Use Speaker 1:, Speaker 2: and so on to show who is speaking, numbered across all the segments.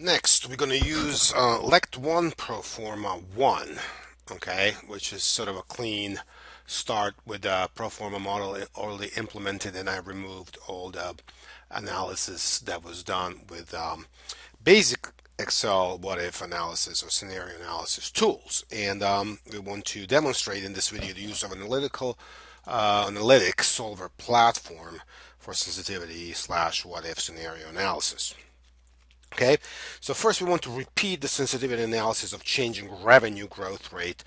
Speaker 1: Next, we're going to use Lect1 Proforma 1, okay, which is sort of a clean start with the Proforma model already implemented, and I removed all the analysis that was done with basic Excel what-if analysis or scenario analysis tools. And we want to demonstrate in this video the use of analytic solver platform for sensitivity slash what-if scenario analysis. Okay, so first we want to repeat the sensitivity analysis of changing revenue growth rate,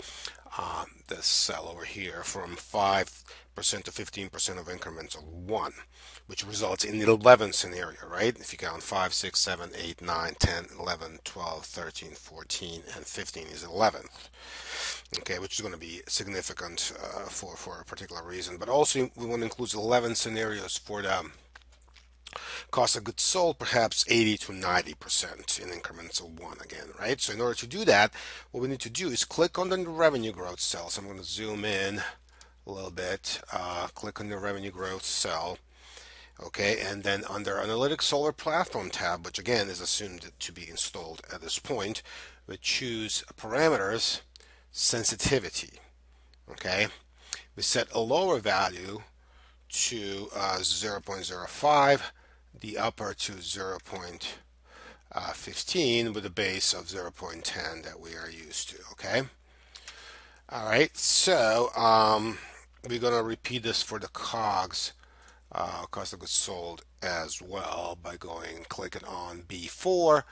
Speaker 1: this cell over here, from 5% to 15% of increments of 1, which results in 11 scenario, right? If you count 5, 6, 7, 8, 9, 10, 11, 12, 13, 14, and 15 is 11th. Okay, which is going to be significant for a particular reason. But also we want to include 11 scenarios for the cost of goods sold, perhaps 80 to 90% in increments of 1 again, right? So in order to do that, what we need to do is click on the revenue growth cell. So I'm going to zoom in a little bit, click on the revenue growth cell, okay, and then under Analytic Solar Platform tab, which again is assumed to be installed at this point, we choose parameters, sensitivity, okay. We set a lower value to 0.05, the upper to 0.15 with a base of 0.10 that we are used to, okay? All right, so we're going to repeat this for the COGS, cost of goods sold, as well by going and clicking on B4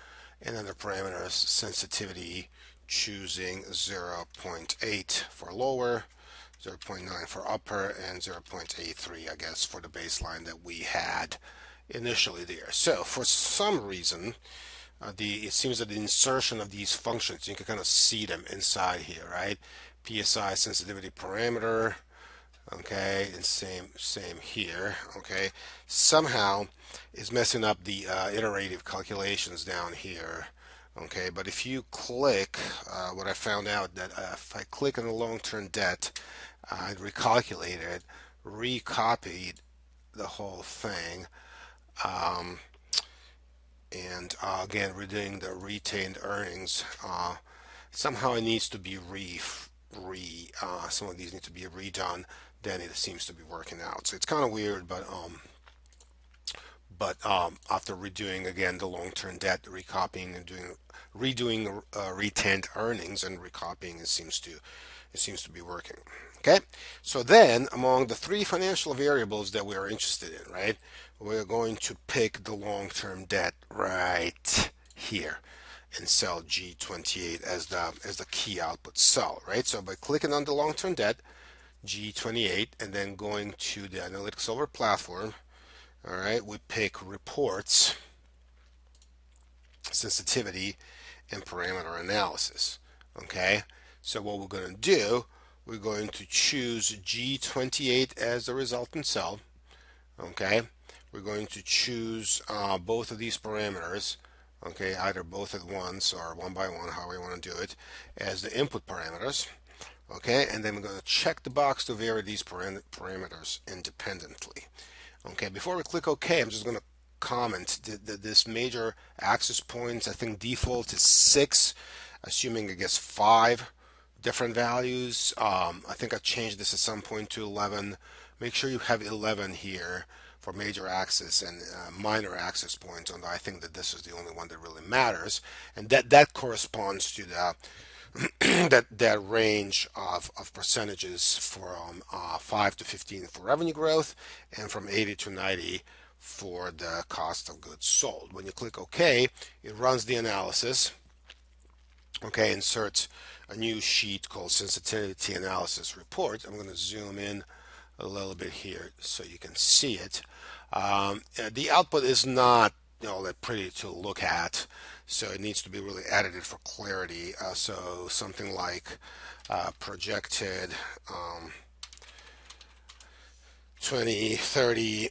Speaker 1: and under parameters sensitivity, choosing 0.8 for lower, 0.9 for upper, and 0.83, I guess, for the baseline that we had initially there. So for some reason, it seems that the insertion of these functions, you can kind of see them inside here, right? PSI sensitivity parameter, okay, and same here, okay, somehow is messing up the iterative calculations down here. Okay, but if you click, what I found out that if I click on the long-term debt, I recalculated, recopied the whole thing, um, and again, redoing the retained earnings. Somehow it needs to be some of these need to be redone. Then it seems to be working out. So it's kind of weird, but after redoing again the long-term debt, recopying and redoing retained earnings and recopying, it seems to be working. Okay, so then among the three financial variables that we are interested in, right, we're going to pick the long-term debt right here in cell G28 as the key output cell, right? So by clicking on the long-term debt, G28, and then going to the Analytics Solver platform, all right, we pick reports, sensitivity, and parameter analysis. Okay, so what we're going to do, we're going to choose G28 as the resultant cell. Okay, we're going to choose both of these parameters, okay, either both at once or one by one, however you want to do it, as the input parameters. Okay, and then we're going to check the box to vary these parameters independently. Okay, before we click OK, I'm just going to comment that this major access points, I think default is 6, assuming I guess 5 different values. I think I changed this at some point to 11. Make sure you have 11 here for major access and minor access points. And I think that this is the only one that really matters, and that corresponds to the that range of percentages from 5 to 15 for revenue growth and from 80 to 90 for the cost of goods sold. When you click OK, it runs the analysis. Okay, inserts a new sheet called sensitivity analysis report. I'm going to zoom in a little bit here so you can see it. The output is not all that pretty to look at, so it needs to be really edited for clarity. So something like projected 20, 30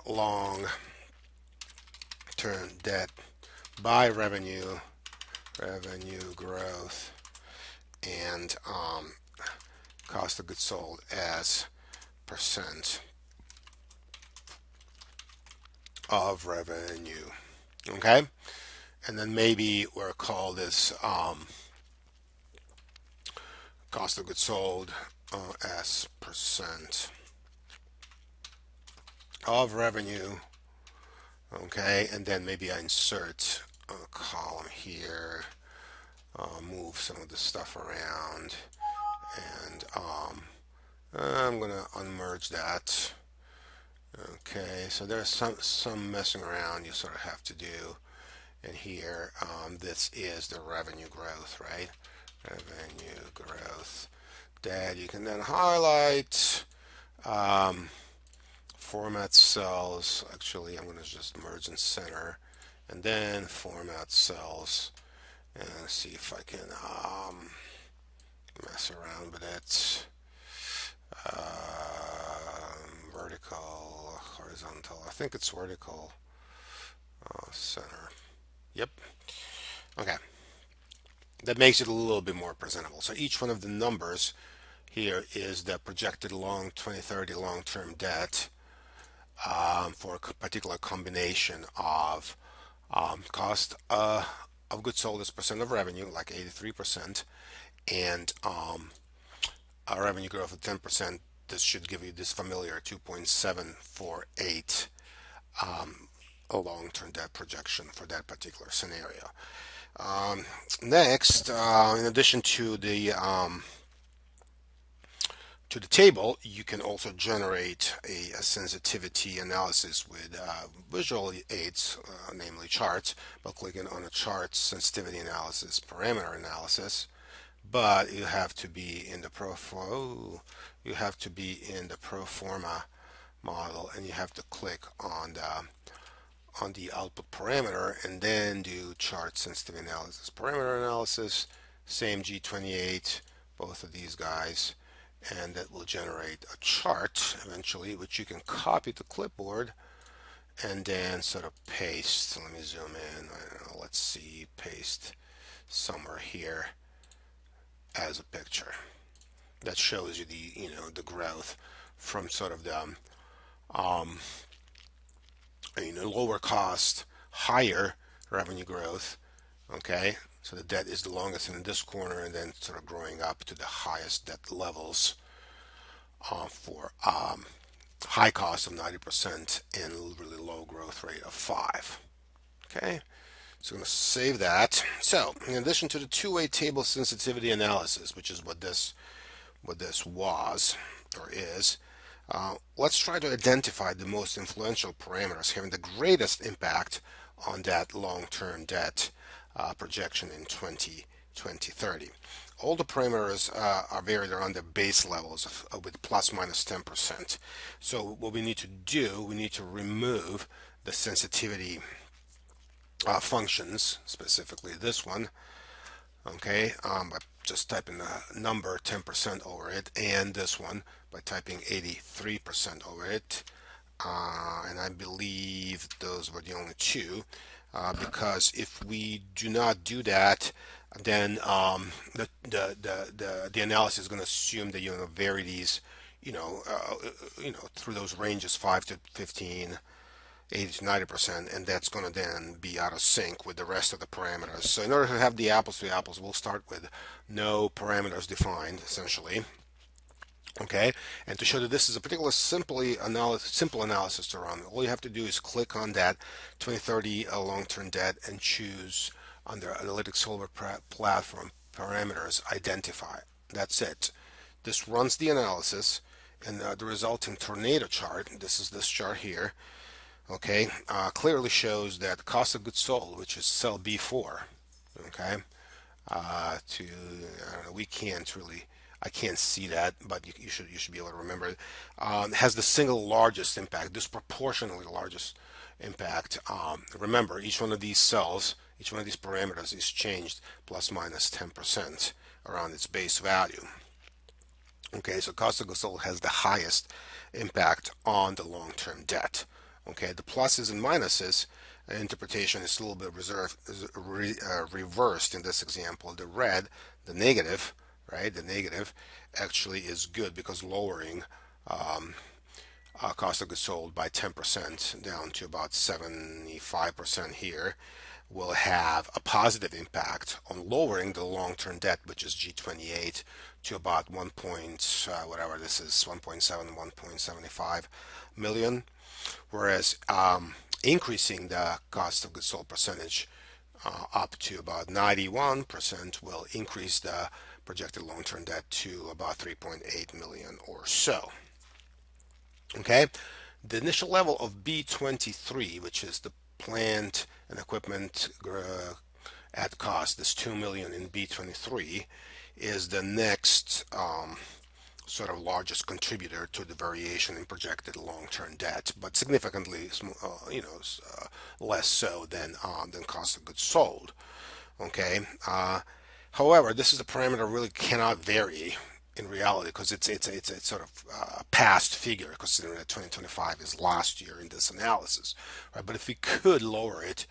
Speaker 1: long term debt by revenue growth, and cost of goods sold as percent of revenue. Okay, and then maybe we'll call this cost of goods sold as percent of revenue. Okay, and then maybe I insert a column here, move some of the stuff around, and I'm gonna unmerge that. Okay, so there's some messing around you sort of have to do. And here, this is the revenue growth, right? Revenue growth that you can then highlight. Format cells. Actually, I'm going to just merge and center, and then format cells, and see if I can mess around with it. Vertical, horizontal. I think it's vertical. Center. Yep. Okay. That makes it a little bit more presentable. So each one of the numbers here is the projected 2030 long-term debt for a particular combination of cost of goods sold as percent of revenue, like 83%, and a revenue growth of 10%. This should give you this familiar 2.748 a long-term debt projection for that particular scenario. Next, in addition to the table, you can also generate a sensitivity analysis with visual aids, namely charts, by clicking on a chart sensitivity analysis, parameter analysis. But you have to be in the you have to be in the pro forma model, and you have to click on the output parameter and then do chart sensitivity analysis, parameter analysis, same G28, both of these guys, and that will generate a chart eventually, which you can copy to clipboard and then sort of paste. Let me zoom in. I don't know, let's see, paste somewhere here as a picture. That shows you the growth from sort of the lower cost, higher revenue growth. Okay, so the debt is the longest in this corner, and then sort of growing up to the highest debt levels for high cost of 90% and really low growth rate of 5. Okay, so I'm going to save that. So in addition to the two-way table sensitivity analysis, which is what this was or is, let's try to identify the most influential parameters having the greatest impact on that long-term debt projection in 2030. All the parameters are varied around the base levels with plus minus 10%. So what we need to do, we need to remove the sensitivity functions, specifically this one, okay, by just typing the number 10% over it, and this one by typing 83% over it. And I believe those were the only two, because if we do not do that, then the analysis is going to assume that you're going to vary these, through those ranges 5 to 15. 80 to 90%, and that's going to then be out of sync with the rest of the parameters. So in order to have the apples to apples, we'll start with no parameters defined, essentially. Okay, and to show that this is a particular simple analysis to run, all you have to do is click on that 2030 long-term debt and choose under Analytics Solver platform parameters identify. That's it. This runs the analysis, and the resulting tornado chart, this is this chart here, okay, clearly shows that cost of goods sold, which is cell B4, okay, I don't know, I can't see that, but you should be able to remember it, has the single largest impact, disproportionately largest impact. Remember, each one of these cells, each one of these parameters is changed plus minus 10% around its base value. Okay, so cost of goods sold has the highest impact on the long-term debt. Okay, the pluses and minuses interpretation is a little bit reversed in this example. The red, the negative, right? The negative actually is good because lowering cost of goods sold by 10% down to about 75% here. will have a positive impact on lowering the long-term debt, which is G28, to about 1 point, whatever this is, 1.7, 1.75 million, whereas increasing the cost of goods sold percentage up to about 91% will increase the projected long-term debt to about 3.8 million or so. Okay, the initial level of B23, which is the plant and equipment at cost, this 2 million in B23, is the next sort of largest contributor to the variation in projected long-term debt, but significantly, less so than cost of goods sold. Okay. However, this is a parameter really cannot vary in reality because it's sort of a past figure, considering that 2025 is last year in this analysis, right? But if we could lower it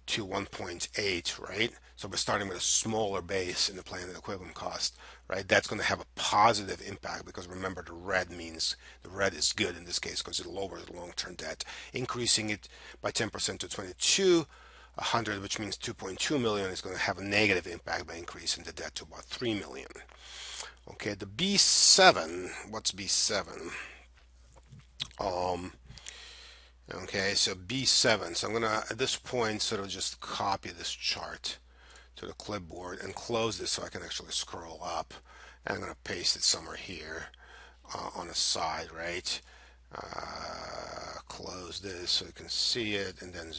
Speaker 1: to 1.8, right? So we're starting with a smaller base in the plant and equipment cost, right? That's going to have a positive impact because remember the red is good in this case because it lowers the long-term debt. Increasing it by 10% to 2200, which means 2.2 million, is going to have a negative impact by increasing the debt to about 3 million. Okay, the B7, what's B7? Okay, so B7. So I'm gonna at this point sort of just copy this chart to the clipboard and close this so I can actually scroll up. And I'm gonna paste it somewhere here on the side, right? Close this so you can see it, and then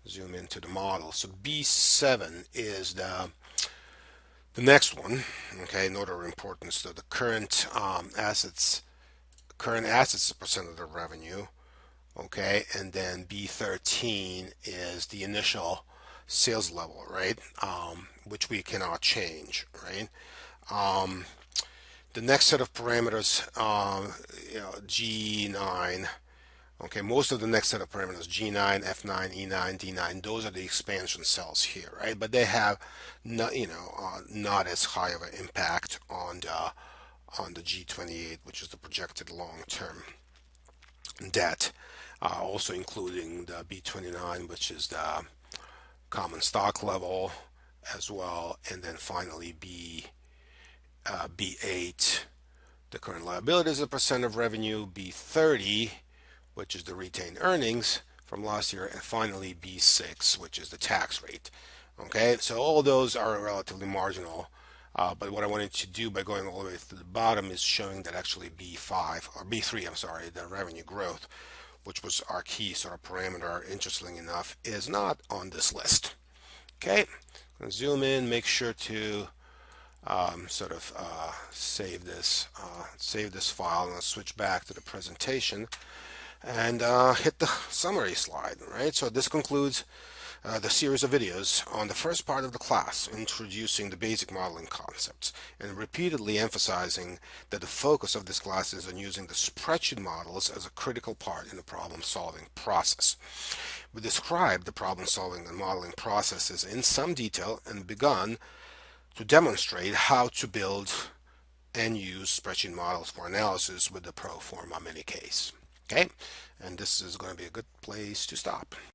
Speaker 1: zoom into the model. So B7 is the next one. Okay, in order of importance. So the current assets as a percent of the revenue. Okay, and then B13 is the initial sales level, right? Which we cannot change, right? The next set of parameters, G9. Okay, most of the next set of parameters, G9, F9, E9, D9, those are the expansion cells here, right? But they have not, not as high of an impact on the G28, which is the projected long-term debt. Also including the B29, which is the common stock level as well, and then finally B8, the current liabilities as a percent of revenue, B30, which is the retained earnings from last year, and finally B6, which is the tax rate. Okay, so all those are relatively marginal, but what I wanted to do by going all the way to the bottom is showing that actually B5 or B3, I'm sorry, the revenue growth, which was our key sort of parameter, interestingly enough, is not on this list. Okay, I'm gonna zoom in, make sure to save this file, and I'll switch back to the presentation and hit the summary slide. Right, so this concludes the series of videos on the first part of the class, introducing the basic modeling concepts, and repeatedly emphasizing that the focus of this class is on using the spreadsheet models as a critical part in the problem-solving process. We described the problem-solving and modeling processes in some detail and begun to demonstrate how to build and use spreadsheet models for analysis with the pro forma mini case. Okay, and this is going to be a good place to stop.